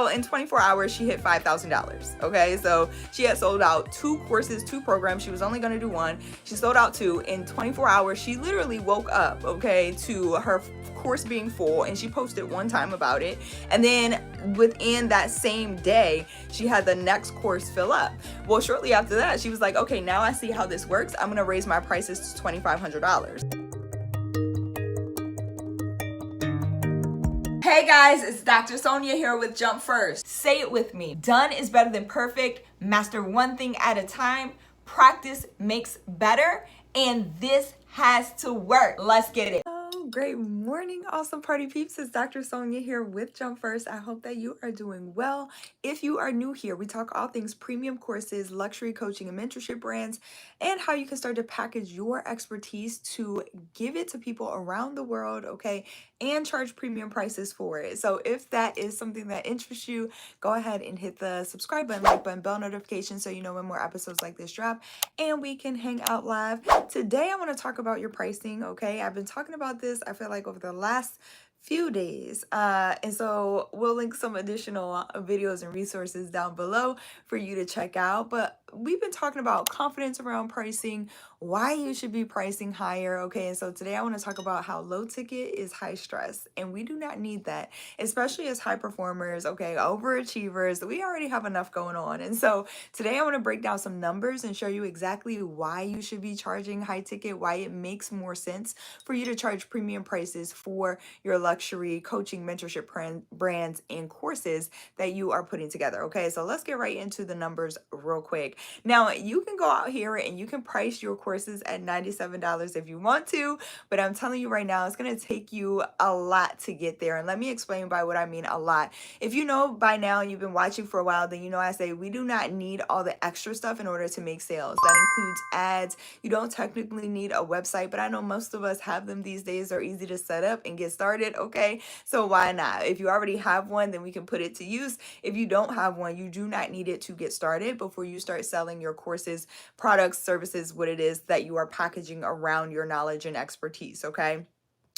in 24 hours, she hit $5,000. Okay, so she had sold out 2 courses, 2 programs. She was only going to do 1. She sold out 2 in 24 hours. She literally woke up, okay, to her course being full, and she posted one time about it, and then within that same day she had the next course fill up. Well, shortly after that, she was like, okay, now I see how this works. I'm gonna raise my prices to $2,500. Hey guys, it's Dr. Sonia here with Jump First. Say it with me. Done is better than perfect. Master one thing at a time. Practice makes better, and this has to work. Let's get it. Great morning, awesome party peeps. It's Dr. Sonia here with Jump First. I hope that you are doing well. If you are new here, we talk all things premium courses, luxury coaching and mentorship brands, and how you can start to package your expertise to give it to people around the world, okay, and charge premium prices for it. So if that is something that interests you, go ahead and hit the subscribe button, like button, bell notification so you know when more episodes like this drop, and we can hang out live. Today I want to talk about your pricing, okay? I've been talking about this, I feel like, over the last few days, and so we'll link some additional videos and resources down below for you to check out. But we've been talking about confidence around pricing, why you should be pricing higher, okay? And so today I want to talk about how low ticket is high stress, and we do not need that, especially as high performers, okay, overachievers. We already have enough going on. And so today I want to break down some numbers and show you exactly why you should be charging high ticket, why it makes more sense for you to charge premium prices for your luxury coaching, mentorship brands and courses that you are putting together. Okay, so let's get right into the numbers real quick. Now, you can go out here and you can price your courses at $97 if you want to, but I'm telling you right now, it's going to take you a lot to get there. And let me explain by what I mean a lot. If you know by now, you've been watching for a while, then you know I say we do not need all the extra stuff in order to make sales. That includes ads. You don't technically need a website, but I know most of us have them these days. They're easy to set up and get started, okay? So why not? If you already have one, then we can put it to use. If you don't have one, you do not need it to get started before you start selling your courses, products, services, what it is that you are packaging around your knowledge and expertise, okay?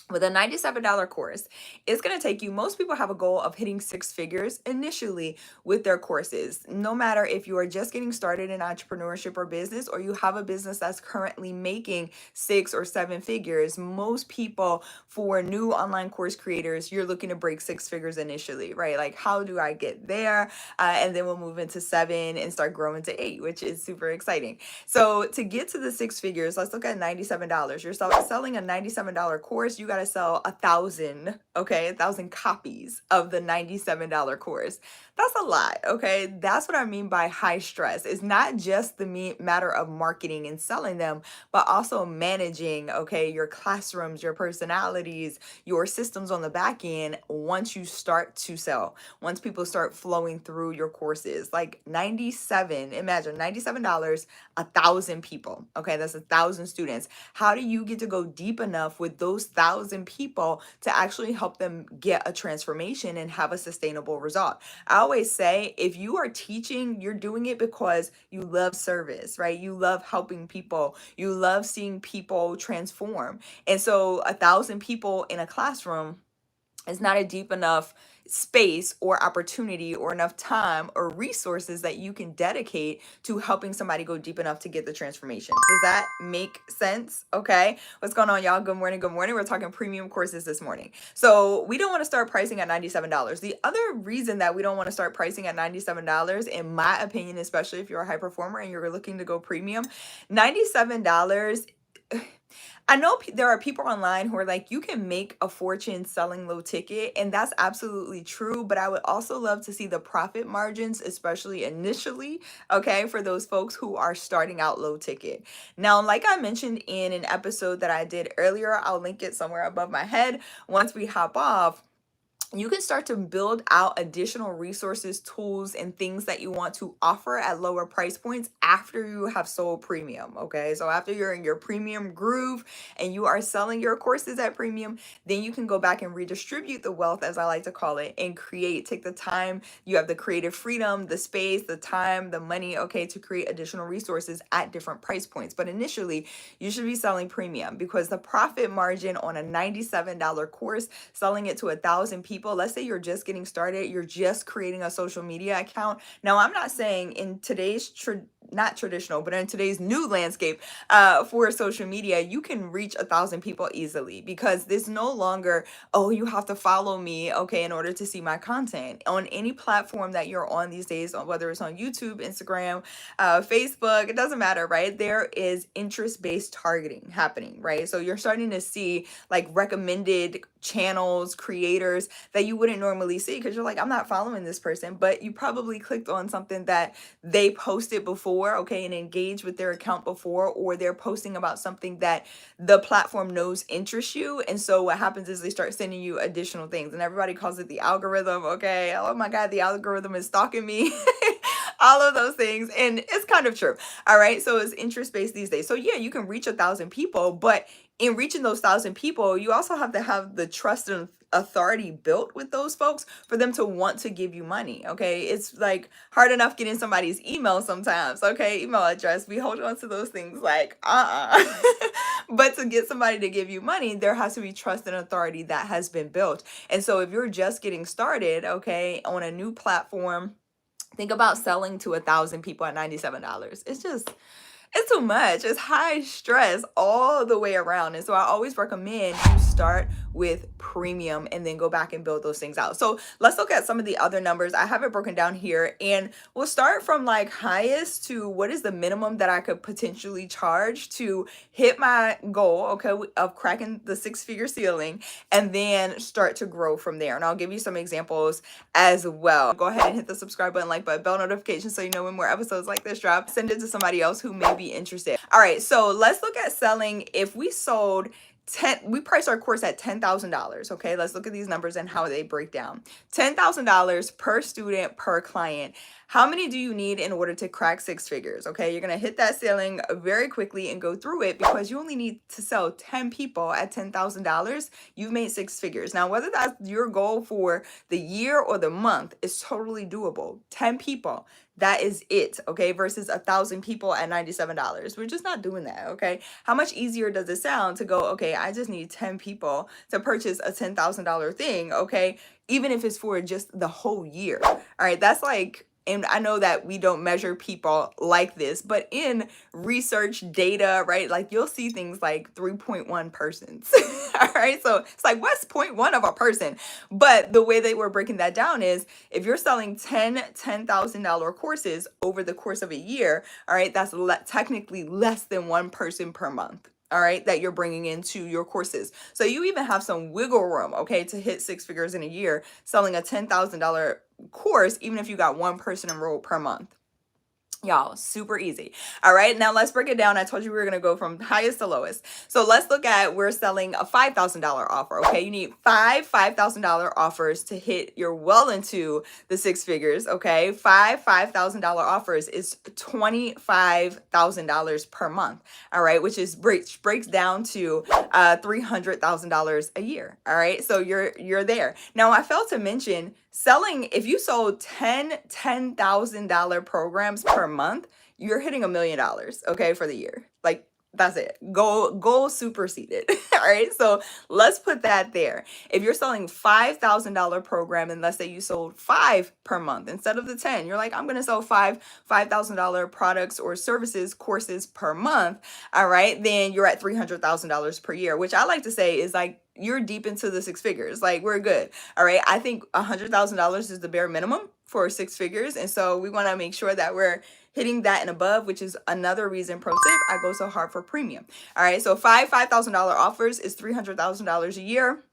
With a $97 course, it's going to take you, most people have a goal of hitting 6 figures initially with their courses. No matter if you are just getting started in entrepreneurship or business, or you have a business that's currently making 6 or 7 figures, most people, for new online course creators, you're looking to break 6 figures initially, right? Like, how do I get there? And then we'll move into 7 and start growing to 8, which is super exciting. So to get to the 6 figures, let's look at $97. You're selling a $97 course. You got to sell 1,000, okay, 1,000 copies of the $97 course. That's a lot, okay? That's what I mean by high stress. It's not just the matter of marketing and selling them, but also managing, okay, your classrooms, your personalities, your systems on the back end once you start to sell, once people start flowing through your courses. Like imagine $97, 1,000 people, okay? That's 1,000 students. How do you get to go deep enough with those 1,000 people to actually help them get a transformation and have a sustainable result? I always say, if you are teaching, you're doing it because you love service, right? You love helping people. You love seeing people transform. And so 1,000 people in a classroom is not a deep enough space or opportunity or enough time or resources that you can dedicate to helping somebody go deep enough to get the transformation. Does that make sense? Okay. What's going on, y'all? Good morning. Good morning. We're talking premium courses this morning. So we don't want to start pricing at $97. The other reason that we don't want to start pricing at $97, in my opinion, especially if you're a high performer and you're looking to go premium, $97, I know there are people online who are like, you can make a fortune selling low ticket, and that's absolutely true, but I would also love to see the profit margins, especially initially, okay, for those folks who are starting out low ticket. Now, like I mentioned in an episode that I did earlier, I'll link it somewhere above my head once we hop off. You can start to build out additional resources, tools, and things that you want to offer at lower price points after you have sold premium, okay? So after you're in your premium groove and you are selling your courses at premium, then you can go back and redistribute the wealth, as I like to call it, and take the time. You have the creative freedom, the space, the time, the money, okay, to create additional resources at different price points. But initially, you should be selling premium, because the profit margin on a $97 course, selling it to 1,000 people, people, let's say you're just getting started, you're just creating a social media account. Now, I'm not saying in today's not traditional, but in today's new landscape for social media, you can reach 1,000 people easily, because there's no longer, oh, you have to follow me, okay, in order to see my content. On any platform that you're on these days, whether it's on YouTube, Instagram, Facebook, it doesn't matter, right? There is interest-based targeting happening, right? So you're starting to see like recommended channels, creators that you wouldn't normally see, because you're like, I'm not following this person, but you probably clicked on something that they posted before, okay, and engaged with their account before, or they're posting about something that the platform knows interests you. And so what happens is they start sending you additional things, and everybody calls it the algorithm, okay? Oh my God, the algorithm is stalking me. All of those things. And it's kind of true. All right. So it's interest based these days. So yeah, you can reach 1,000 people, but in reaching those 1,000 people, you also have to have the trust and authority built with those folks for them to want to give you money. Okay. It's like hard enough getting somebody's email sometimes. Okay. Email address. We hold on to those things like, but to get somebody to give you money, there has to be trust and authority that has been built. And so if you're just getting started, okay, on a new platform, think about selling to 1,000 people at $97. It's too much. It's high stress all the way around. And so I always recommend you start with premium and then go back and build those things out. So let's look at some of the other numbers. I have it broken down here, and we'll start from like highest to what is the minimum that I could potentially charge to hit my goal, okay, of cracking the 6-figure ceiling, and then start to grow from there. And I'll give you some examples as well. Go ahead and hit the subscribe button, like button, bell notification, so you know when more episodes like this drop. Send it to somebody else who may be interested. All right, so let's look at selling. If we sold we priced our course at $10,000. Okay, let's look at these numbers and how they break down. $10,000 per student per client. How many do you need in order to crack 6 figures? Okay, you're gonna hit that ceiling very quickly and go through it, because you only need to sell 10 people at $10,000. You've made 6 figures. Now, whether that's your goal for the year or the month is totally doable. 10 people. That is it, okay, versus 1,000 people at $97. We're just not doing that, okay? How much easier does it sound to go, okay, I just need 10 people to purchase a $10,000 thing, okay, even if it's for just the whole year. All right, that's like, and I know that we don't measure people like this, but in research data, right, like you'll see things like 3.1 persons. All right, so it's like, what's 0.1 of a person? But the way they were breaking that down is if you're selling 10 $10,000 courses over the course of a year, all right, that's technically less than 1 person per month. All right, that you're bringing into your courses. So you even have some wiggle room, okay, to hit 6 figures in a year, selling a $10,000 course, even if you got 1 person enrolled per month. Y'all, super easy. All right, now let's break it down. I told you we were going to go from highest to lowest. So let's look at, we're selling a $5,000 offer. Okay, you need 5 $5,000 offers to hit your well into the 6 figures. Okay, 5 $5,000 offers is $25,000 per month. All right, which is breaks down to $300,000 a year. All right, so you're there. Now, I failed to mention selling, if you sold 10 $10,000 programs per month, you're hitting $1 million, okay, for the year. Like, that's it. Goal superseded. All right, so let's put that there. If you're selling $5,000 program, and let's say you sold 5 per month instead of the 10, you're like, I'm gonna sell $5,000 products or services, courses per month. All right, then you're at $300,000 per year, which I like to say is like, you're deep into the 6 figures. Like, we're good. All right, I think $100,000 is the bare minimum for 6 figures, and so we want to make sure that we're hitting that and above, which is another reason, pro tip, I go so hard for premium. All right, so 5 $5,000 offers is $300,000 a year,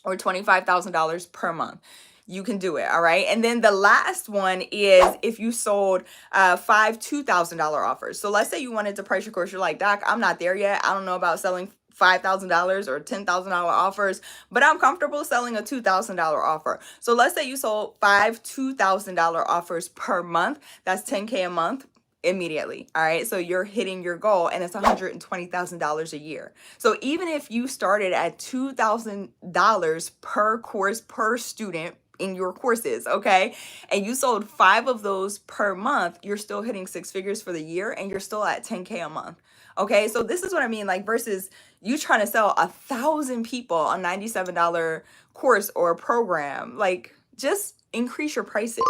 or $25,000 per month. You can do it. All right. And then the last one is if you sold 5 $2,000 offers. So let's say you wanted to price your course. You're like, Doc, I'm not there yet. I don't know about selling $5,000 or $10,000 offers, but I'm comfortable selling a $2,000 offer. So let's say you sold 5 $2,000 offers per month. That's $10K a month immediately. All right, so you're hitting your goal, and it's $120,000 a year. So even if you started at $2,000 per course per student in your courses, okay? And you sold 5 of those per month, you're still hitting 6 figures for the year and you're still at 10K a month. Okay, so this is what I mean, like versus you trying to sell 1,000 people a $97 course or program. Like, just increase your prices.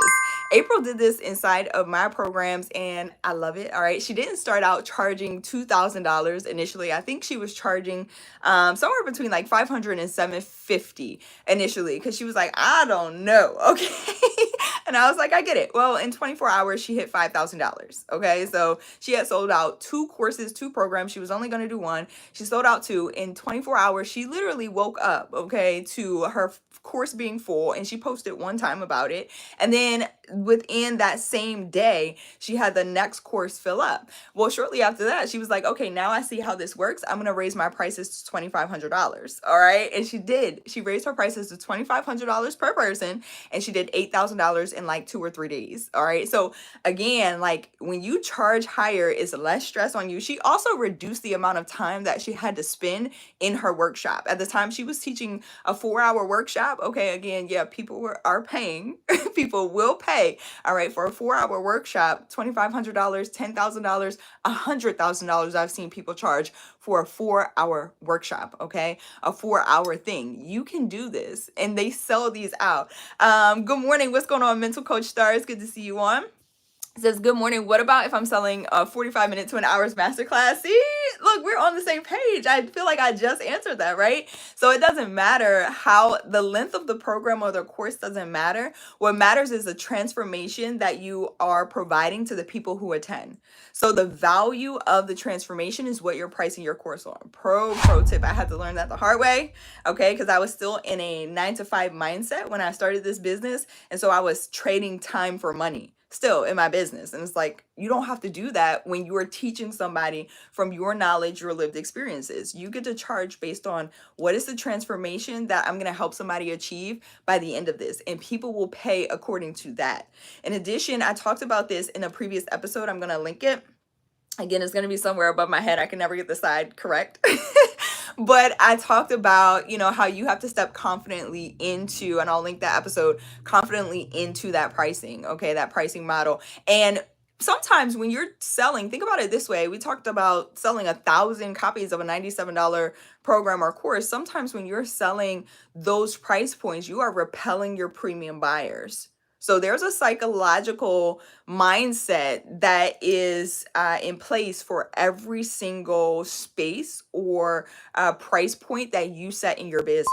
April did this inside of my programs and I love it. All right. She didn't start out charging $2,000 initially. I think she was charging somewhere between like $500 and $750 initially because she was like, I don't know. Okay. And I was like, I get it. Well, in 24 hours, she hit $5,000. Okay. So she had sold out 2 courses, 2 programs. She was only going to do 1. She sold out 2 in 24 hours. She literally woke up, okay, to her course being full, and she posted one time about it. And then within that same day, she had the next course fill up. Well, shortly after that, she was like, okay, now I see how this works. I'm going to raise my prices to $2,500. All right. And she did. She raised her prices to $2,500 per person, and she did $8,000 in like 2 or 3 days. All right. So again, like when you charge higher, it's less stress on you. She also reduced the amount of time that she had to spend in her workshop. At the time she was teaching a 4-hour workshop. Okay. Again, yeah, people are paying. People will pay. All right. For a 4-hour workshop, $2,500, $10,000, $100,000. I've seen people charge for a 4-hour workshop. Okay. A 4-hour thing. You can do this, and they sell these out. Good morning. What's going on, Mental Coach Stars? Good to see you on. It says, good morning. What about if I'm selling a 45-minute to an hour's masterclass? See, look, we're on the same page. I feel like I just answered that, right? So it doesn't matter how the length of the program or the course doesn't matter. What matters is the transformation that you are providing to the people who attend. So the value of the transformation is what you're pricing your course on. Pro tip. I had to learn that the hard way, okay? Because I was still in a 9-to-5 mindset when I started this business. And so I was trading time for money still in my business. And it's like, you don't have to do that when you're teaching somebody from your knowledge, your lived experiences. You get to charge based on what is the transformation that I'm going to help somebody achieve by the end of this. And people will pay according to that. In addition, I talked about this in a previous episode. I'm going to link it. Again, it's going to be somewhere above my head. I can never get the side correct. But I talked about, how you have to step confidently into, and I'll link that episode, confidently into that pricing, okay, that pricing model. And sometimes when you're selling, think about it this way. We talked about selling 1,000 copies of a $97 program or course. Sometimes when you're selling those price points, you are repelling your premium buyers. So there's a psychological mindset that is in place for every single space or price point that you set in your business.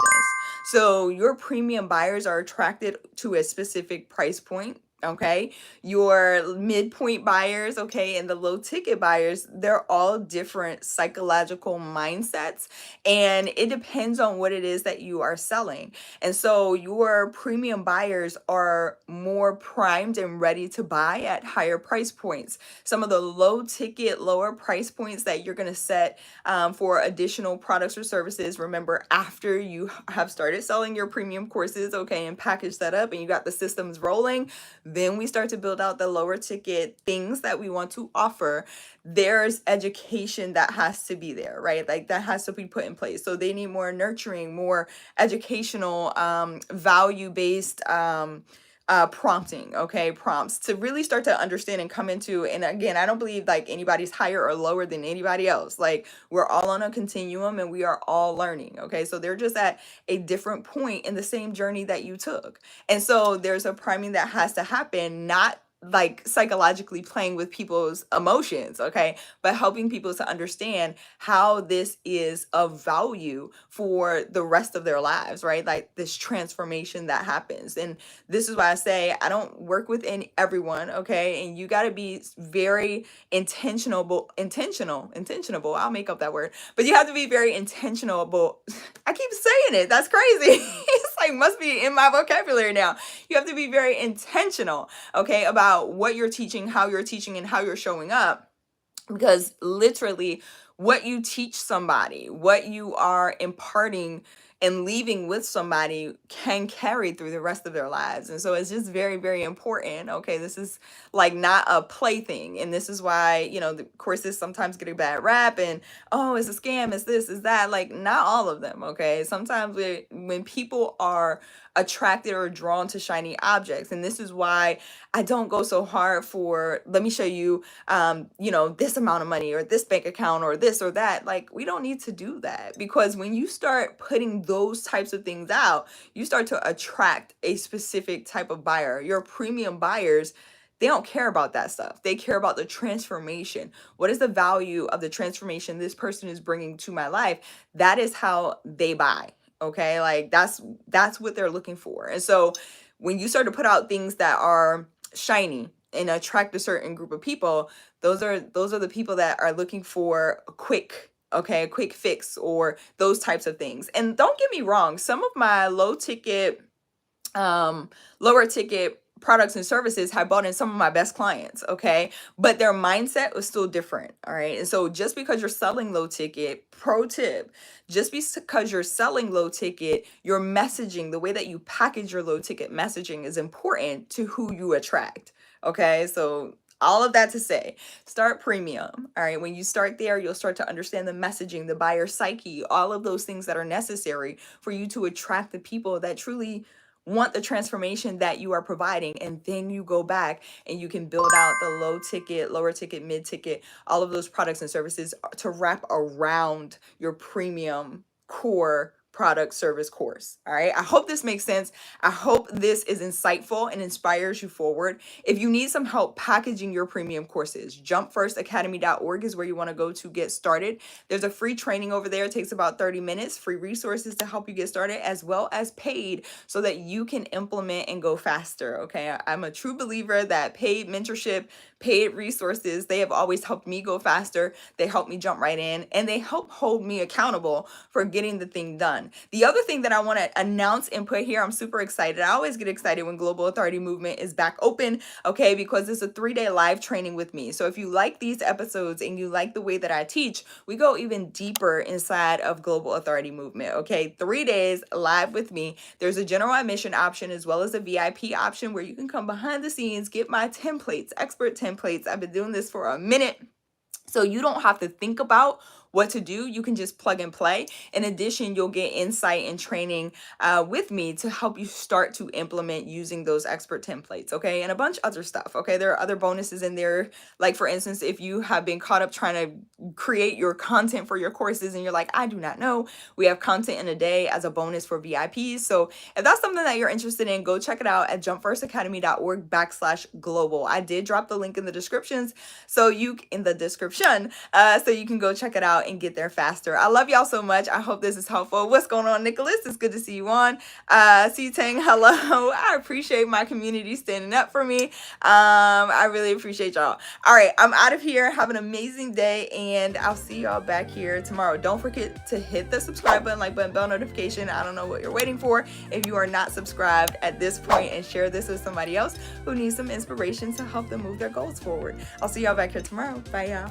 So your premium buyers are attracted to a specific price point. Okay, your midpoint buyers, okay, and the low ticket buyers, they're all different psychological mindsets, and it depends on what it is that you are selling. And so your premium buyers are more primed and ready to buy at higher price points. Some of the low ticket, lower price points that you're going to set for additional products or services, remember, after you have started selling your premium courses, okay, and package that up and you got the systems rolling, then we start to build out the lower ticket things that we want to offer. There's education that has to be there, right? Like that has to be put in place. So they need more nurturing, more educational, value-based prompting, okay, prompts to really start to understand and come into. And again, I don't believe like anybody's higher or lower than anybody else. Like we're all on a continuum and we are all learning, okay? So they're just at a different point in the same journey that you took. And so there's a priming that has to happen, not like psychologically playing with people's emotions, okay, but helping people to understand how this is of value for the rest of their lives, right? Like this transformation that happens. And this is why I say I don't work with everyone, okay? And you got to be very intentional. I'll make up that word, but you have to be very intentional. I keep saying it. That's crazy. It's like must be in my vocabulary now. You have to be very intentional, okay, about what you're teaching, how you're teaching, and how you're showing up. Because literally what you teach somebody, what you are imparting and leaving with somebody can carry through the rest of their lives. And so it's just very, very important. Okay, this is like not a plaything. And this is why, the courses sometimes get a bad rap and, oh, it's a scam, it's this, it's that. Like not all of them, okay? Sometimes when people are attracted or drawn to shiny objects. And this is why I don't go so hard for, let me show you, this amount of money or this bank account or this or that. Like, we don't need to do that, because when you start putting those types of things out, you start to attract a specific type of buyer. Your premium buyers, they don't care about that stuff. They care about the transformation. What is the value of the transformation this person is bringing to my life? That is how they buy. Okay, like that's what they're looking for. And so when you start to put out things that are shiny and attract a certain group of people, those are the people that are looking for a quick fix or those types of things. And don't get me wrong, some of my lower ticket products and services have bought in some of my best clients, okay? But their mindset was still different, all right? And so just because you're selling low ticket, pro tip, just because you're selling low ticket, your messaging, the way that you package your low ticket messaging is important to who you attract, okay? So all of that to say, start premium, all right? When you start there, you'll start to understand the messaging, the buyer psyche, all of those things that are necessary for you to attract the people that truly want the transformation that you are providing. And then you go back and you can build out the low ticket, lower ticket, mid ticket, all of those products and services to wrap around your premium core product service course. All right. I hope this makes sense. I hope this is insightful and inspires you forward. If you need some help packaging your premium courses, jumpfirstacademy.org is where you want to go to get started. There's a free training over there. It takes about 30 minutes, free resources to help you get started, as well as paid so that you can implement and go faster. Okay. I'm a true believer that paid mentorship, paid resources, they have always helped me go faster. They help me jump right in, and they help hold me accountable for getting the thing done. The other thing that I want to announce and put here, I'm super excited. I always get excited when Global Authority Movement is back open, okay, because it's a 3-day live training with me. So if you like these episodes and you like the way that I teach, we go even deeper inside of Global Authority Movement, okay? 3 days live with me. There's a general admission option as well as a VIP option where you can come behind the scenes, get my templates, expert templates. I've been doing this for a minute, so you don't have to think about what to do. You can just plug and play. In addition, you'll get insight and training with me to help you start to implement using those expert templates, okay? And a bunch of other stuff, okay? There are other bonuses in there. Like, for instance, if you have been caught up trying to create your content for your courses and you're like, I do not know, we have content in a day as a bonus for VIPs. So if that's something that you're interested in, go check it out at jumpfirstacademy.org/global. I did drop the link in the descriptions, so you can go check it out and get there faster. I love y'all so much. I hope this is helpful. What's going on, Nicholas? It's good to see you on. See Tang, hello. I appreciate my community standing up for me. I really appreciate y'all. All right, I'm out of here. Have an amazing day, and I'll see y'all back here tomorrow. Don't forget to hit the subscribe button, like button, bell notification. I don't know what you're waiting for if you are not subscribed at this point, and share this with somebody else who needs some inspiration to help them move their goals forward. I'll see y'all back here tomorrow. Bye, y'all.